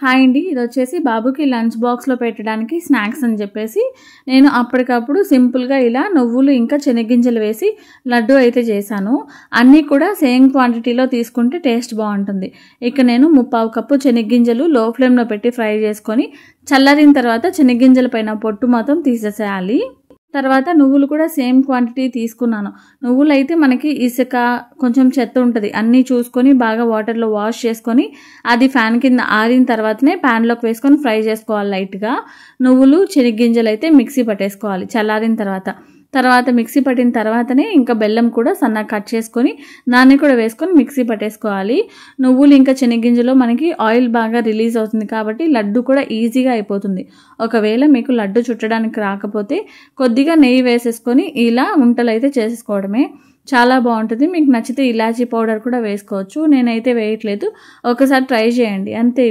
Hi అండి, ఇది వచ్చేసి బాబుకి లంచ్ బాక్స్లో పెట్టడానికి స్నాక్స్ అని చెప్పేసి నేను అప్పటికప్పుడు సింపుల్గా ఇలా నువ్వులు ఇంకా శనగగింజలు వేసి లడ్డు అయితే చేశాను. అన్నీ కూడా సేమ్ క్వాంటిటీలో తీసుకుంటే టేస్ట్ బాగుంటుంది. ఇక నేను 3/4 కప్పు శనగగింజలు లో ఫ్లేమ్లో పెట్టి ఫ్రై చేసుకొని చల్లారిన తర్వాత శనగగింజల పైన పొట్టు మొత్తం తీసేసేయాలి. తర్వాత నువ్వులు కూడా సేమ్ క్వాంటిటీ తీసుకున్నాను. నువ్వులు అయితే మనకి ఇసుక కొంచెం చెత్త ఉంటుంది, అన్నీ చూసుకొని బాగా వాటర్లో వాష్ చేసుకొని అది ఫ్యాన్ కింద ఆరిన తర్వాతనే ప్యాన్లోకి వేసుకొని ఫ్రై చేసుకోవాలి లైట్గా. నువ్వులు శనగగింజలు అయితే మిక్సీ పట్టేసుకోవాలి చల్లారిన తర్వాత మిక్సీ పట్టిన తర్వాతనే ఇంకా బెల్లం కూడా సన్నగా కట్ చేసుకొని దాన్ని కూడా వేసుకొని మిక్సీ పట్టేసుకోవాలి. నువ్వులు ఇంకా శనగగింజలో మనకి ఆయిల్ బాగా రిలీజ్ అవుతుంది కాబట్టి లడ్డు కూడా ఈజీగా అయిపోతుంది. ఒకవేళ మీకు లడ్డు చుట్టడానికి రాకపోతే కొద్దిగా నెయ్యి వేసేసుకొని ఇలా ఉంటలు అయితే చేసేసుకోవడమే, చాలా బాగుంటుంది. మీకు నచ్చితే ఇలాచీ పౌడర్ కూడా వేసుకోవచ్చు, నేనైతే వేయట్లేదు. ఒకసారి ట్రై చేయండి అంతే.